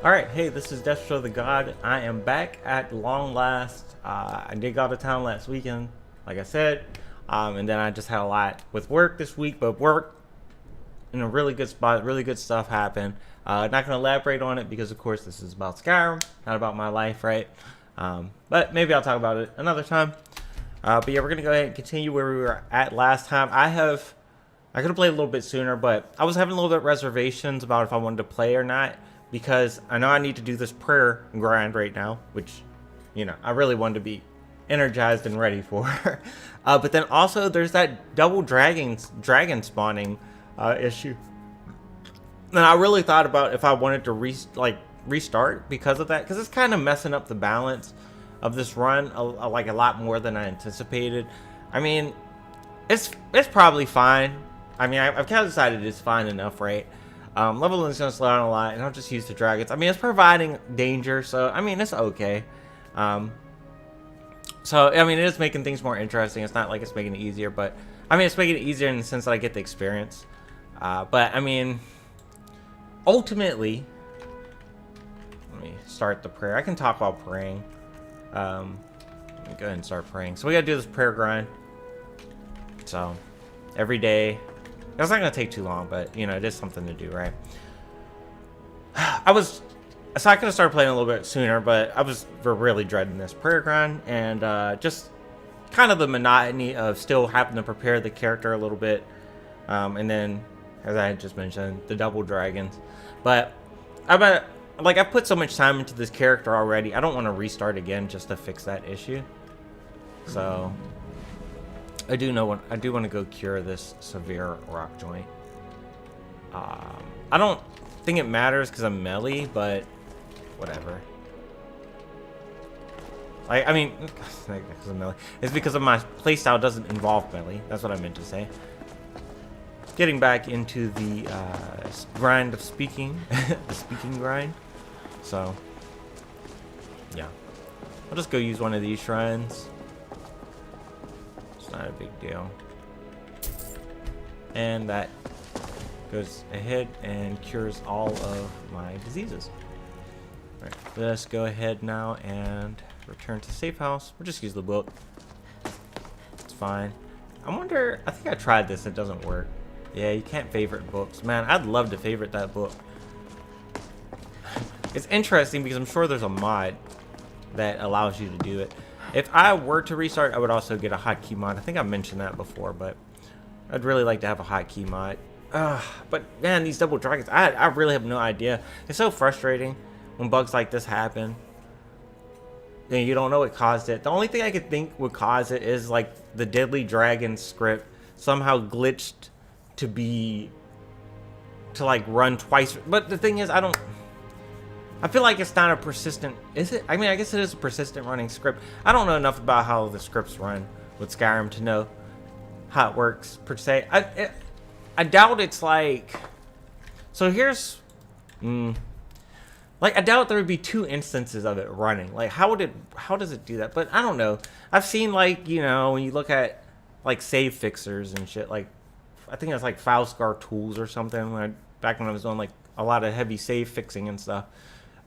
Alright, hey, this is Destro the God. I am back at long last. I did go out of town last weekend, like I said. And then I just had a lot with work this week, but work in a really good spot, really good stuff happened. Not going to elaborate on it because, of course, this is about Skyrim, not about my life, right? But maybe I'll talk about it another time. But yeah, we're going to go ahead and continue where we were at last time. I could have played a little bit sooner, but I was having a little bit of reservations about if I wanted to play or not, because I know I need to do this prayer grind right now, which, you know, I really wanted to be energized and ready for. But then also there's that double dragon spawning issue. And I really thought about if I wanted to restart because of that, because it's kind of messing up the balance of this run like a lot more than I anticipated. I mean, it's probably fine. I mean, I've kind of decided it's fine enough, right? Leveling is going to slow down a lot, and I'll just use the dragons. I mean, it's providing danger, so, I mean, it's okay. So, I mean, it is making things more interesting. It's not like it's making it easier, but, I mean, it's making it easier in the sense that I get the experience. But, I mean, ultimately, let me start the prayer. I can talk while praying. Let me go ahead and start praying. So, we got to do this prayer grind. So, every day. It's not going to take too long, but, you know, it is something to do, right? So I could have started playing a little bit sooner, but I was really dreading this prayer grind, and just kind of the monotony of still having to prepare the character a little bit, and then, as I had just mentioned, the double dragons. But I put so much time into this character already, I don't want to restart again just to fix that issue. So I do want to go cure this severe rock joint. I don't think it matters because I'm melee, but whatever. I mean, because I'm melee. It's because of my playstyle doesn't involve melee. That's what I meant to say. Getting back into the grind of speaking, the speaking grind. So, yeah, I'll just go use one of these shrines. Not a big deal. And that goes ahead and cures all of my diseases. Alright, let's go ahead now and return to safe house. We'll just use the book. It's fine. I wonder, I think I tried this, it doesn't work. Yeah, you can't favorite books. Man, I'd love to favorite that book. It's interesting because I'm sure there's a mod that allows you to do it. If I were to restart, I would also get a hotkey mod. I think I mentioned that before, but I'd really like to have a hotkey mod. But man, these double dragons, I really have no idea. It's so frustrating when bugs like this happen. And you don't know what caused it. The only thing I could think would cause it is like the Deadly Dragon script somehow glitched to like run twice. But the thing is, I feel like it's not a persistent, is it? I mean, I guess it is a persistent running script. I don't know enough about how the scripts run with Skyrim to know how it works, per se. I doubt it's like, so here's, like, I doubt there would be 2 instances of it running. Like, how does it do that? But I don't know. I've seen, like, you know, when you look at, like, save fixers and shit, like, I think it's like FileScar Tools or something, back when I was doing, like, a lot of heavy save fixing and stuff.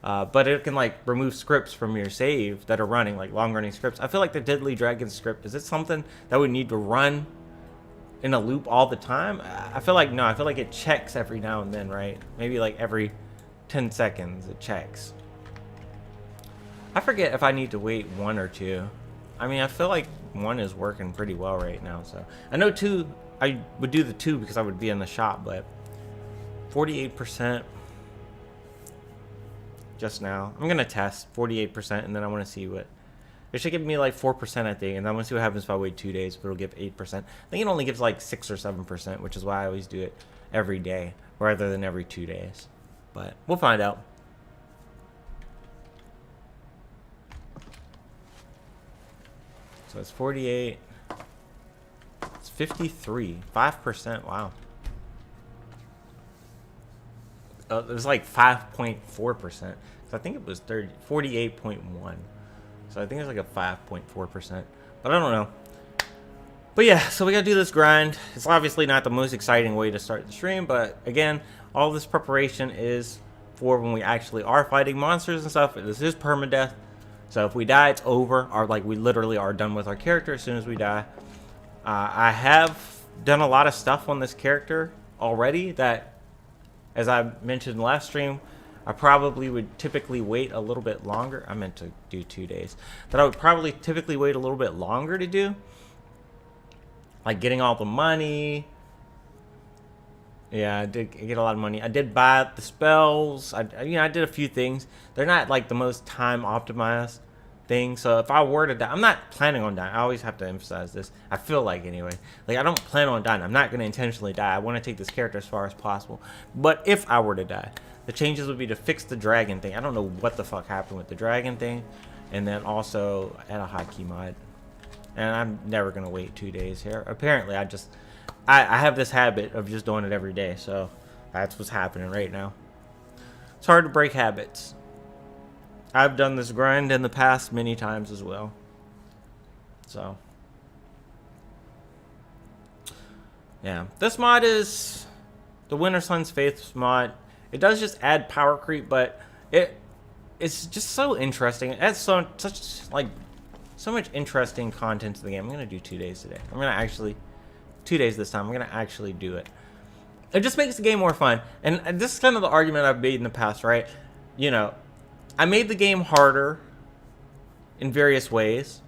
But it can like remove scripts from your save that are running, like long running scripts. I feel like the Deadly Dragon script, is it something that would need to run in a loop all the time? I feel like no, I feel like it checks every now and then, right? Maybe like every 10 seconds it checks. I forget if I need to wait 1 or 2. I mean, I feel like 1 is working pretty well right now. So I know 2, I would do the 2 because I would be in the shop, but 48%. Just now. I'm going to test 48%, and then I want to see what... It should give me like 4%, I think, and I want to see what happens if I wait 2 days, but it'll give 8%. I think it only gives like 6 or 7%, which is why I always do it every day, rather than every 2 days. But we'll find out. So it's 48. It's 53. 5%. Wow. It was like 5.4%. So I think it was 48.1. So I think it's like a 5.4%. But I don't know. But yeah, so we gotta do this grind. It's obviously not the most exciting way to start the stream, but again, all this preparation is for when we actually are fighting monsters and stuff. This is permadeath. So if we die, it's over. Or like we literally are done with our character as soon as we die. I have done a lot of stuff on this character already that, as I mentioned last stream, I probably would typically wait a little bit longer. I meant to do 2 days. That I would probably typically wait a little bit longer to do. Like getting all the money. Yeah, I did get a lot of money. I did buy the spells. I did a few things. They're not like the most time optimized thing. So if I were to die, I'm not planning on dying. I always have to emphasize this. I feel like anyway. Like I don't plan on dying. I'm not going to intentionally die. I want to take this character as far as possible. But if I were to die, the changes would be to fix the dragon thing. I don't know what the fuck happened with the dragon thing. And then also add a hotkey mod. And I'm never going to wait 2 days here. Apparently, I have this habit of just doing it every day. So that's what's happening right now. It's hard to break habits. I've done this grind in the past many times as well. So yeah, this mod is the Winter Sun's Faith mod. It does just add power creep, but it's just so interesting. It adds so much interesting content to the game. I'm gonna do 2 days today. I'm gonna actually 2 days this time. I'm gonna actually do it. It just makes the game more fun. And this is kind of the argument I've made in the past, right? You know, I made the game harder in various ways,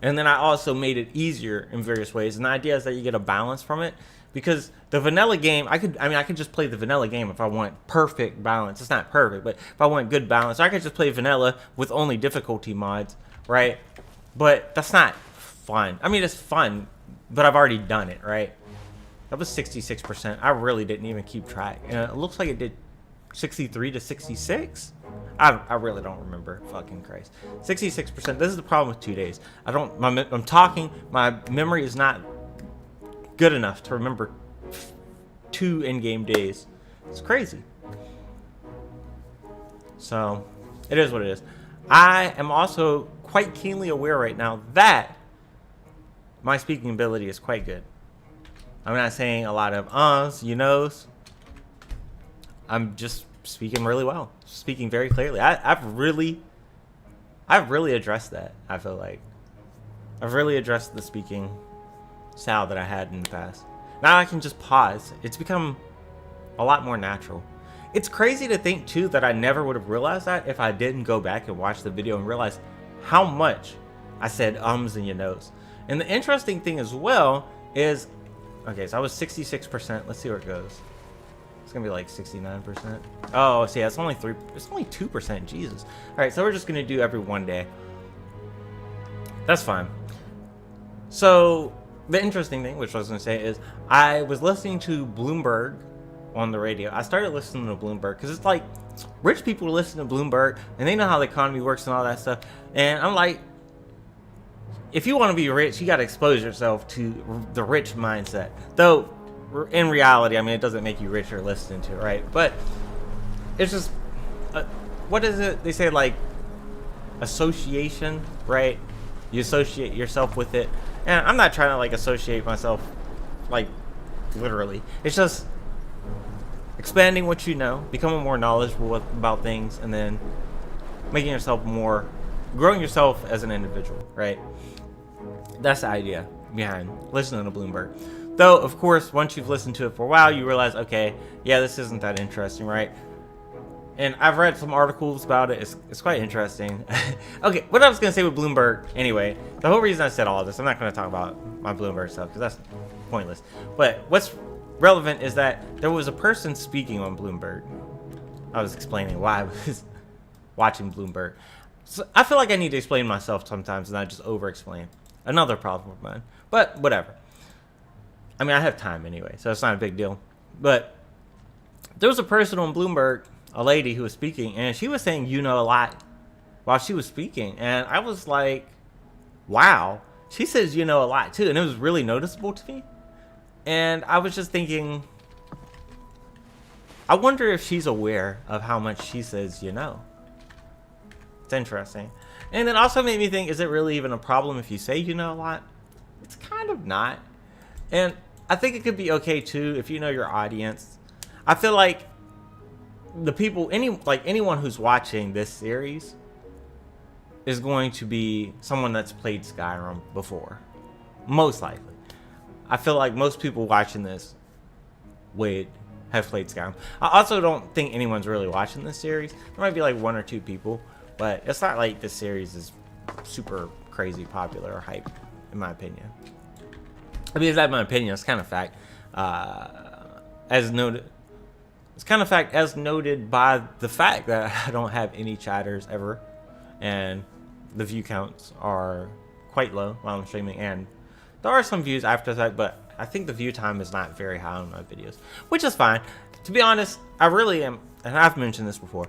and then I also made it easier in various ways. And the idea is that you get a balance from it, because the vanilla game, I could just play the vanilla game if I want perfect balance. It's not perfect, but if I want good balance, I could just play vanilla with only difficulty mods, right? But that's not fun. I mean, it's fun, but I've already done it, right? That was 66%. I really didn't even keep track. And it looks like it did 63 to 66. I really don't remember. Fucking Christ. 66%. This is the problem with 2 days. I'm talking. My memory is not good enough to remember 2 in-game days. It's crazy. So it is what it is. I am also quite keenly aware right now that my speaking ability is quite good. I'm not saying a lot of uhs, you knows. I'm just speaking really well, speaking very clearly. I've really addressed that. I feel like I've really addressed the speaking style that I had in the past. Now I can just pause. It's become a lot more natural. It's crazy to think too that I never would have realized that if I didn't go back and watch the video and realize how much I said ums and you knows. And the interesting thing as well is, okay, so I was 66%. Let's see where it goes. It's gonna be like 69%. Oh, see, it's only 2%. Jesus. All right, so we're just gonna do every 1 day. That's fine. So the interesting thing, which I was gonna say, is I was listening to Bloomberg on the radio. I started listening to Bloomberg because it's like rich people listen to Bloomberg and they know how the economy works and all that stuff. And I'm like, if you want to be rich, you got to expose yourself to the rich mindset. Though, in reality, I mean, it doesn't make you richer listening to it, right? But it's just, what is it? They say, like, association, right? You associate yourself with it. And I'm not trying to, like, associate myself, like, literally. It's just expanding what you know, becoming more knowledgeable about things, and then making yourself more, growing yourself as an individual, right? That's the idea behind listening to Bloomberg. Though, of course, once you've listened to it for a while, you realize, okay, yeah, this isn't that interesting, right? And I've read some articles about it. It's quite interesting. Okay, what I was going to say with Bloomberg, anyway, the whole reason I said all of this, I'm not going to talk about my Bloomberg stuff, because that's pointless. But what's relevant is that there was a person speaking on Bloomberg. I was explaining why I was watching Bloomberg. So I feel like I need to explain myself sometimes and not just over-explain. Another problem of mine. But whatever. I mean, I have time anyway, so it's not a big deal. But there was a person on Bloomberg, a lady who was speaking, and she was saying, you know, a lot while she was speaking. And I was like, wow. She says, you know, a lot too. And it was really noticeable to me. And I was just thinking, I wonder if she's aware of how much she says, you know. It's interesting. And it also made me think, is it really even a problem if you say you know a lot? It's kind of not. And I think it could be okay too if you know your audience. I feel like the people, anyone who's watching this series is going to be someone that's played Skyrim before, most likely. I feel like most people watching this would have played Skyrim. I also don't think anyone's really watching this series. There might be like 1 or 2 people, but it's not like this series is super crazy popular or hype, in my opinion. I mean, that's my opinion. It's kind of fact. As noted, it's kind of fact as noted by the fact that I don't have any chatters ever, and the view counts are quite low while I'm streaming, and there are some views after that, but I think the view time is not very high on my videos, which is fine. To be honest, I really am, and I've mentioned this before,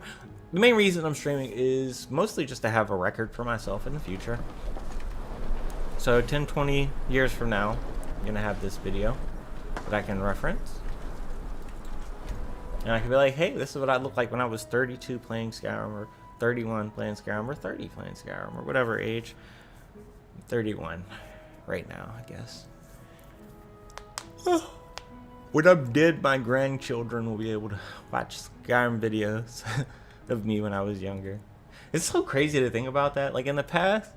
the main reason I'm streaming is mostly just to have a record for myself in the future. So 10, 20 years from now, I'm gonna have this video that I can reference, and I can be like, hey, this is what I looked like when I was 32 playing Skyrim, or 31 playing Skyrim, or 30 playing Skyrim, or whatever age. 31 right now, I guess. When I'm dead, my grandchildren will be able to watch Skyrim videos of me when I was younger. It's so crazy to think about that. Like, in the past,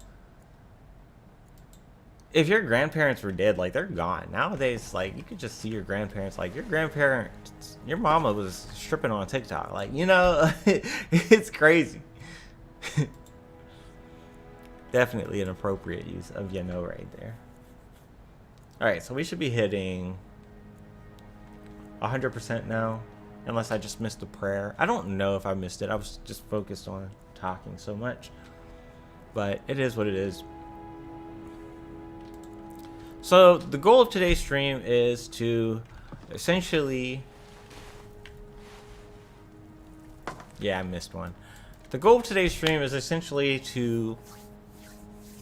if your grandparents were dead, like, they're gone. Nowadays, like, you could just see your grandparents. Like, your mama was stripping on TikTok. Like, you know, it's crazy. Definitely an appropriate use of right there. Alright, so we should be hitting 100% now, unless I just missed a prayer. I don't know if I missed it. I was just focused on talking so much, but it is what it is. So the goal of today's stream is to essentially, yeah, I missed one. The goal of today's stream is essentially to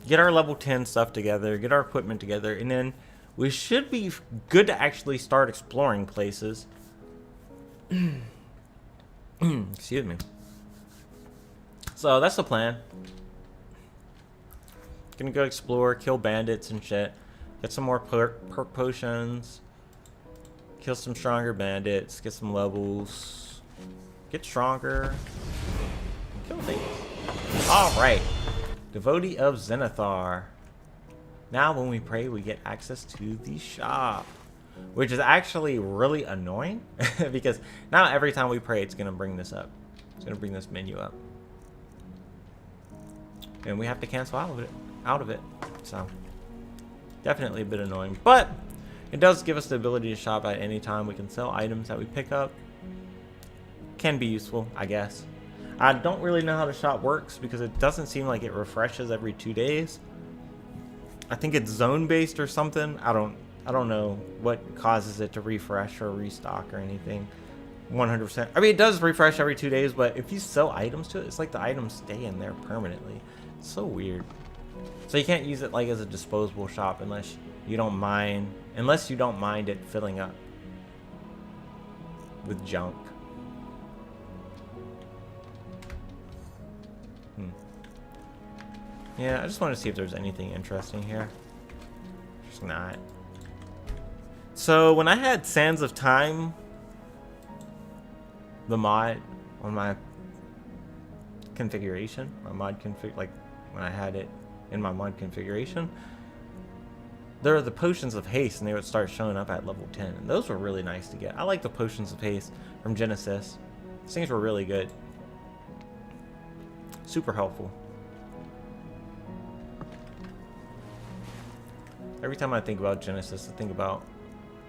get our level 10 stuff together, get our equipment together, and then we should be good to actually start exploring places. Excuse me. So that's the plan. Gonna go explore, kill bandits and shit. Get some more perk potions. Kill some stronger bandits. Get some levels. Get stronger. Kill things. Alright. Devotee of Zenithar. Now when we pray, we get access to the shop, which is actually really annoying because now every time we pray, it's gonna bring this up. It's gonna bring this menu up, and we have to cancel out of it. So definitely a bit annoying, but it does give us the ability to shop at any time. We can sell items that we pick up. Can be useful, I guess. I don't really know how the shop works because it doesn't seem like it refreshes every 2 days. I think it's zone based or something. I don't know what causes it to refresh or restock or anything. 100%. I mean, it does refresh every 2 days, but if you sell items to it, it's like the items stay in there permanently. It's so weird. So you can't use it like as a disposable shop unless you don't mind it filling up with junk. Yeah, I just want to see if there's anything interesting here. There's not. So when I had Sands of Time, the mod on my configuration, like when I had it in my mod configuration, there are the potions of haste, and they would start showing up at level 10, and those were really nice to get. I like the potions of haste from Genesis. These things were really good. Super helpful. Every time I think about Genesis, I think about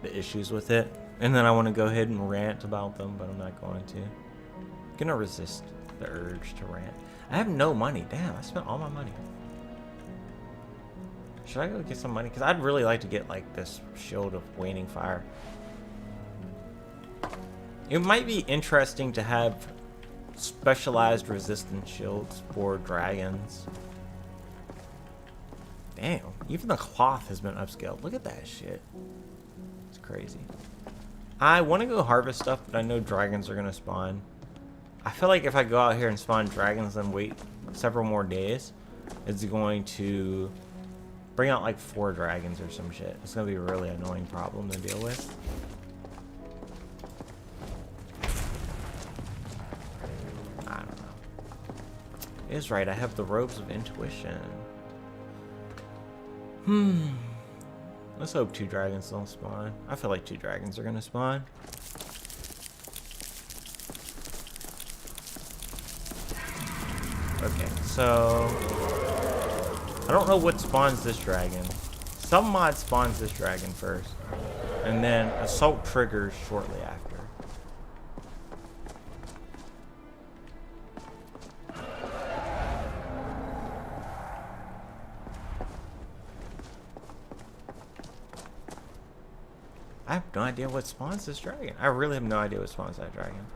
the issues with it, and then I want to go ahead and rant about them, but I'm not going to. I'm gonna resist the urge to rant. I have no money. Damn, I spent all my money. Should I go get some money? Because I'd really like to get like this shield of waning fire. It might be interesting to have specialized resistance shields for dragons. Damn, even the cloth has been upscaled. Look at that shit. It's crazy. I want to go harvest stuff, but I know dragons are going to spawn. I feel like if I go out here and spawn dragons and wait several more days, it's going to bring out like 4 dragons or some shit. It's going to be a really annoying problem to deal with. I don't know. It is right. I have the robes of intuition. Let's hope 2 dragons don't spawn. I feel like 2 dragons are gonna spawn. Okay, so I don't know what spawns this dragon. Some mod spawns this dragon first, and then assault triggers shortly after. I have no idea what spawns this dragon. I really have no idea what spawns that dragon.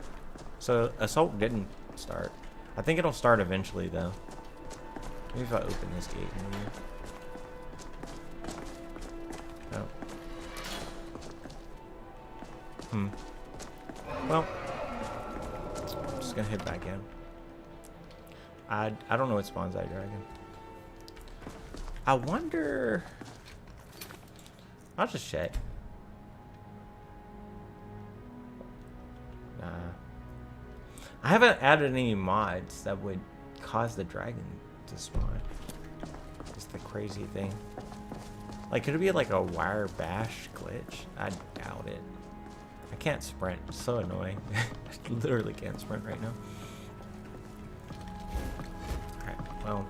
So assault didn't start. I think it'll start eventually though. Maybe if I open this gate in here. Oh. Well, I'm just gonna head back in. I don't know what spawns that dragon. I wonder. I'll just check. Nah. I haven't added any mods that would cause the dragon to spawn. It's the crazy thing. Like, could it be like a Wyre bash glitch? I doubt it. I can't sprint. It's so annoying. I literally can't sprint right now. Alright, well.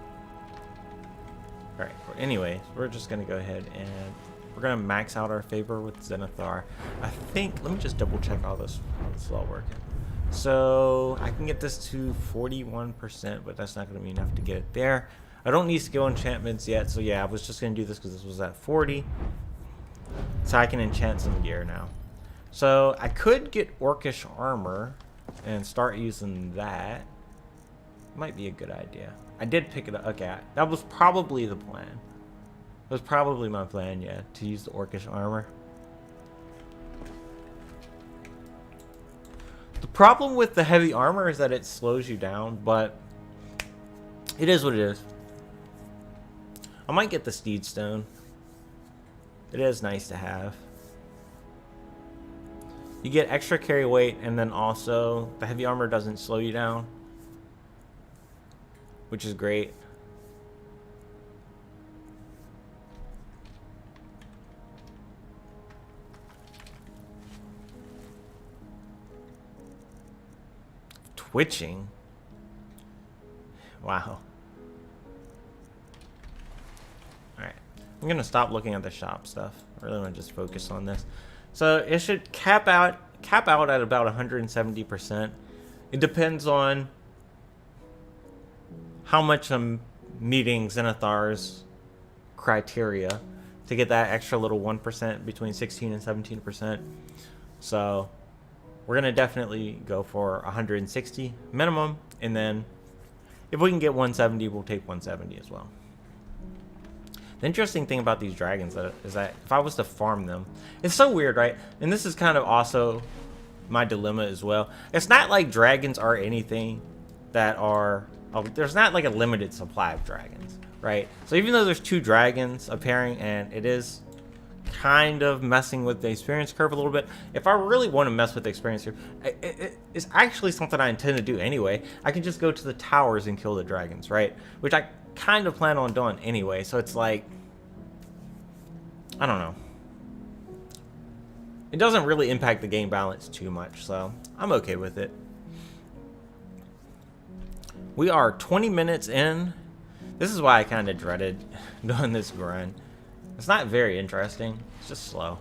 Alright, anyways, we're just gonna go ahead and we're gonna max out our favor with Zenithar. I think, let me just double check how this is all working. So I can get this to 41%, but that's not gonna be enough to get it there. I don't need skill enchantments yet, so yeah, I was just gonna do this because this was at 40. So I can enchant some gear now. So I could get orcish armor and start using that. Might be a good idea. I did pick it up. Okay, that was probably the plan. That was probably my plan, yeah, to use the orcish armor. The problem with the heavy armor is that it slows you down, but it is what it is. I might get the Steed Stone. It is nice to have. You get extra carry weight, and then also the heavy armor doesn't slow you down, which is great. Twitching. Wow. Alright. I'm gonna stop looking at the shop stuff. I really want to just focus on this. So it should cap out at about 170%. It depends on how much I'm meeting Zenithar's criteria to get that extra little 1% between 16 and 17%. So we're gonna definitely go for 160 minimum, and then if we can get 170, we'll take 170 as well. The interesting thing about these dragons is that if I was to farm them, it's so weird, right? And this is kind of also my dilemma as well. It's not like dragons are anything that are, there's not like a limited supply of dragons, right? So even though there's 2 dragons appearing and it is kind of messing with the experience curve a little bit, if I really want to mess with the experience curve, it's actually something I intend to do anyway. I can just go to the towers and kill the dragons, right? Which I kind of plan on doing anyway, so it's like, I don't know. It doesn't really impact the game balance too much, so I'm okay with it. We are 20 minutes in. This is why I kind of dreaded doing this grind. It's not very interesting. It's just slow.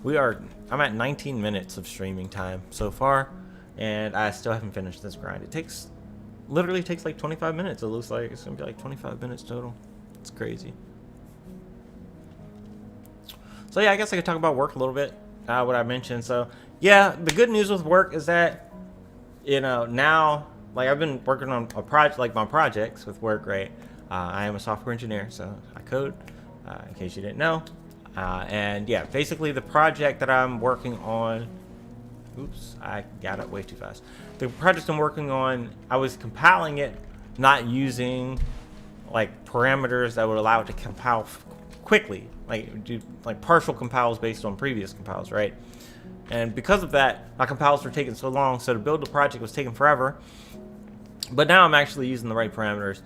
I'm at 19 minutes of streaming time so far, and I still haven't finished this grind. It literally takes like 25 minutes. It looks like it's gonna be like 25 minutes total. It's crazy. So yeah, I guess I could talk about work a little bit. What I mentioned. So yeah, the good news with work is that, you know, now, like, I've been working on a project, like my projects with work, right? I am a software engineer, so I code, in case you didn't know. And yeah, basically the project that I'm working on, oops, I got it way too fast. The project I'm working on, I was compiling it, not using like parameters that would allow it to compile quickly, like do like partial compiles based on previous compiles, right? And because of that, my compiles were taking so long, so to build the project was taking forever. But now I'm actually using the right parameters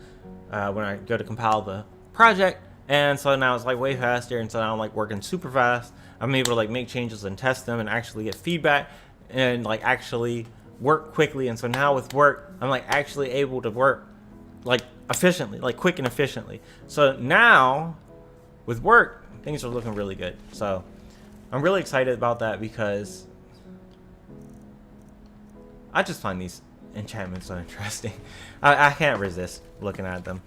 when I go to compile the project, and so now it's like way faster, and so now I'm like working super fast. I'm able to like make changes and test them and actually get feedback and like actually work quickly. And so now with work, I'm like actually able to work like efficiently, like quick and efficiently. So now with work, things are looking really good. So I'm really excited about that because I just find these enchantments so interesting. I can't resist looking at them.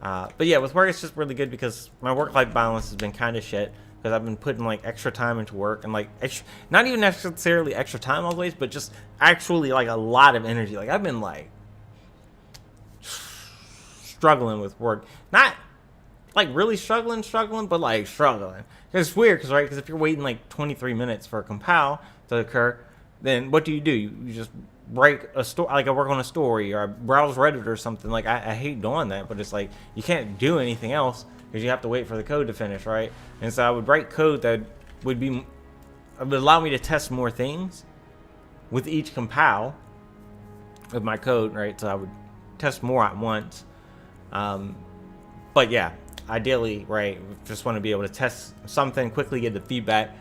But yeah, with work, it's just really good because my work-life balance has been kind of shit because I've been putting like extra time into work and like not even necessarily extra time always, but just actually like a lot of energy. Like I've been like struggling with work, not like really struggling, but like struggling. It's weird because if you're waiting like 23 minutes for a compile to occur, then what do? You just write a story, like I work on a story or I browse Reddit or something. Like I hate doing that, but it's like you can't do anything else because you have to wait for the code to finish, right? And so I would write code that would allow me to test more things with each compile of my code, right? So I would test more at once. But yeah, ideally, right, just want to be able to test something quickly, get the feedback,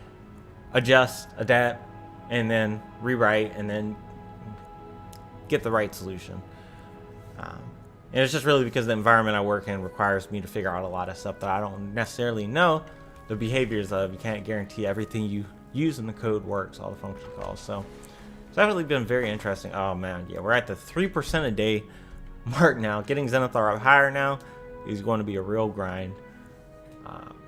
adjust, adapt, and then rewrite, and then get the right solution. And it's just really because the environment I work in requires me to figure out a lot of stuff that I don't necessarily know the behaviors of. You can't guarantee everything you use in the code works, all the function calls. So it's definitely been very interesting. Oh man, yeah, we're at the 3% a day mark now. Getting Zenithar up higher now is going to be a real grind.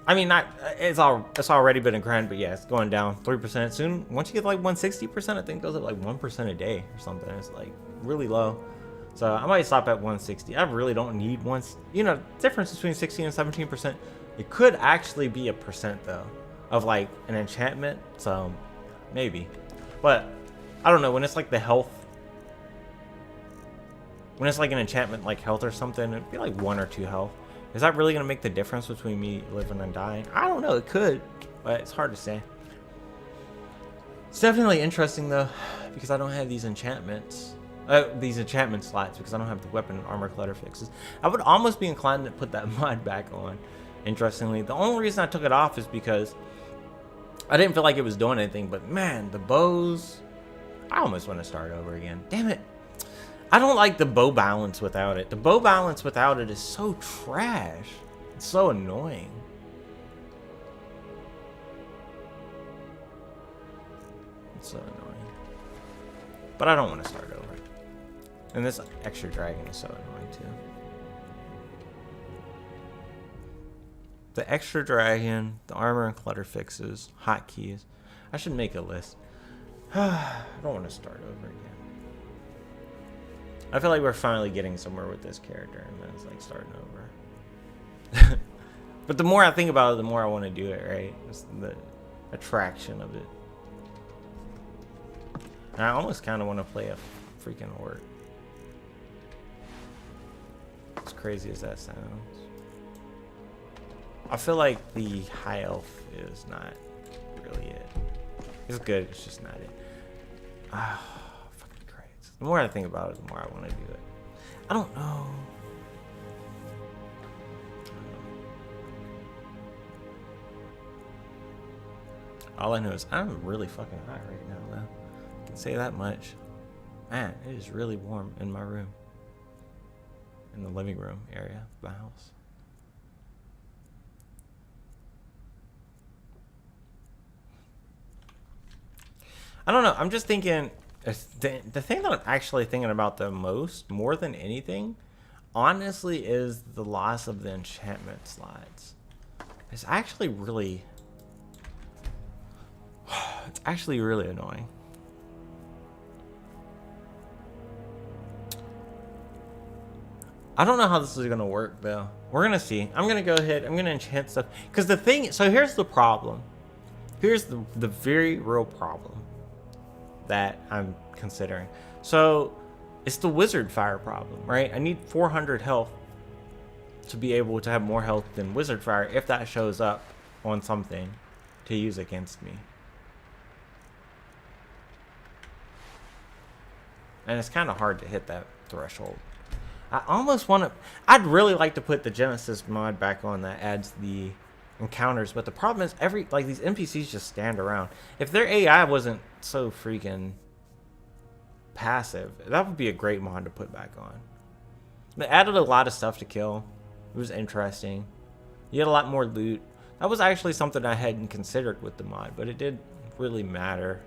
I mean, it's already been a grind, but yeah, it's going down 3% soon. Once you get like 160%, I think it goes up like 1% a day or something. It's like really low. So I might stop at 160. I really don't need difference between 16 and 17%. It could actually be a percent though of like an enchantment. So maybe, but I don't know when it's like the health. When it's like an enchantment like health or something, it'd be like 1 or 2 health. Is that really going to make the difference between me living and dying? I don't know. It could, but it's hard to say. It's definitely interesting though, because I don't have these enchantment slots because I don't have the weapon and armor clutter fixes. I would almost be inclined to put that mod back on. Interestingly, the only reason I took it off is because I didn't feel like it was doing anything. But man, the bows, I almost want to start over again. Damn it. I don't like the bow balance without it. The bow balance without it is so trash. It's so annoying. It's so annoying. But I don't want to start over. And this extra dragon is so annoying too. The extra dragon, the armor and clutter fixes, hotkeys. I should make a list. I don't want to start over again. I feel like we're finally getting somewhere with this character, and then it's like starting over. But the more I think about it, the more I want to do it, right? It's the attraction of it. And I almost kind of want to play a freaking orc. As crazy as that sounds. I feel like the high elf is not really it. It's good, it's just not it. Fucking crazy. The more I think about it, the more I want to do it. I don't know. All I know is I'm really fucking hot right now, though. I can say that much. Man, it is really warm in my room. In the living room area of my house. I don't know. I'm just thinking, the thing that I'm actually thinking about the most, more than anything, honestly, is the loss of the enchantment slots. It's actually really annoying. I don't know how this is going to work, though. We're going to see. I'm going to go ahead. I'm going to enchant stuff. Because the thing... So here's the problem. Here's the very real problem that I'm considering. So it's the wizard fire problem, right? I need 400 health to be able to have more health than wizard fire if that shows up on something to use against me. And it's kind of hard to hit that threshold. I almost want to. I'd really like to put the Genesis mod back on that adds the encounters, but the problem is these NPCs just stand around. If their AI wasn't so freaking passive, that would be a great mod to put back on. They added a lot of stuff to kill. It was interesting. You had a lot more loot. That was actually something I hadn't considered with the mod, but it did really matter.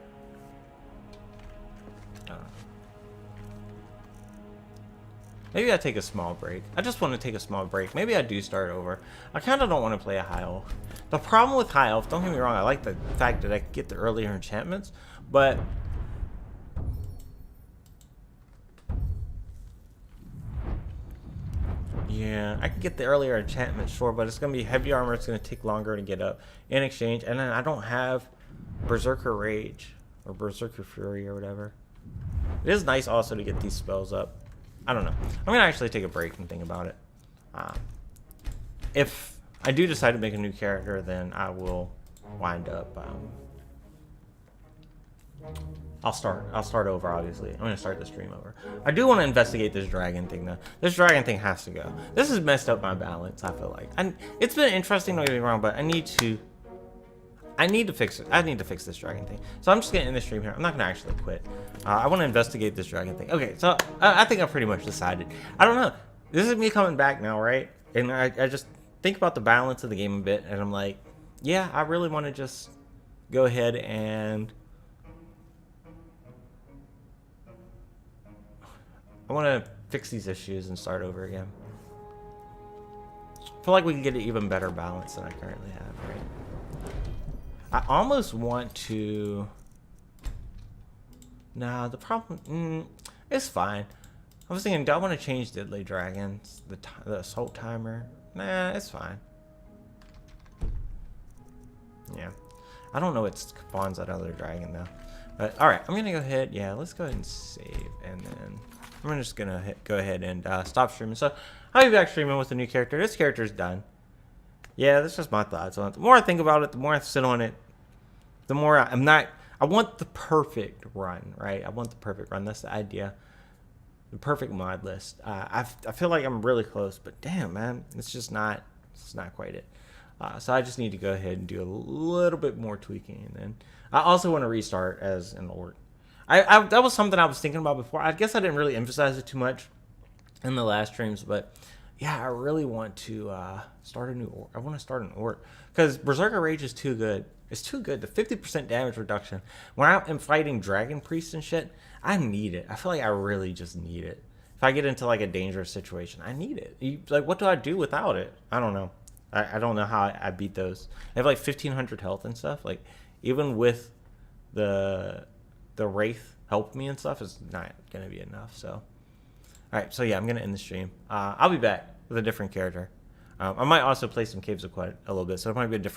Maybe I take a small break. I just want to take a small break. Maybe I do start over. I kind of don't want to play a high elf. The problem with high elf, don't get me wrong, I like the fact that I can get the earlier enchantments, but yeah, I can get the earlier enchantment, sure, but it's going to be heavy armor. It's going to take longer to get up in exchange, and then I don't have Berserker Rage or Berserker Fury or whatever. It is nice also to get these spells up. I don't know. I'm going to actually take a break and think about it. If I do decide to make a new character, then I will wind up. I'll start over, obviously. I'm going to start the stream over. I do want to investigate this dragon thing, though. This dragon thing has to go. This has messed up my balance, I feel like. And it's been interesting, don't get me wrong, but I need to fix it. I need to fix this dragon thing. So I'm just going to end the stream here. I'm not going to actually quit. I want to investigate this dragon thing. Okay, so I think I've pretty much decided. I don't know. This is me coming back now, right? And I just think about the balance of the game a bit, and I'm like, yeah, I really want to just go ahead and I want to fix these issues and start over again. I feel like we can get an even better balance than I currently have, right? I almost want to... Nah, the problem... it's fine. I was thinking, do I want to change Deadly Dragons? The Assault Timer? Nah, it's fine. Yeah. I don't know what spawns that other dragon, though. But, alright, I'm going to go ahead... Yeah, let's go ahead and save, and then... I'm just going to go ahead and stop streaming. So, I'll be back streaming with a new character. This character's done. Yeah, that's just my thoughts on it. The more I think about it, the more I sit on it, the more I want the perfect run, right? I want the perfect run. That's the idea. The perfect mod list. I feel like I'm really close, but damn, man, it's not quite it. So I just need to go ahead and do a little bit more tweaking. And then I also want to restart as an orc. That was something I was thinking about before. I guess I didn't really emphasize it too much in the last streams, but yeah, I really want to start a new orc. I want to start an orc because Berserker Rage is too good. It's too good. The 50% damage reduction. When I am fighting Dragon Priests and shit, I need it. I feel like I really just need it. If I get into like a dangerous situation, I need it. Like, what do I do without it? I don't know. I don't know how I beat those. I have like 1,500 health and stuff. Like, even with the Wraith help me and stuff, is not going to be enough. So, all right. So, yeah, I'm going to end the stream. I'll be back with a different character. I might also play some Caves of Qued a little bit, so it might be a different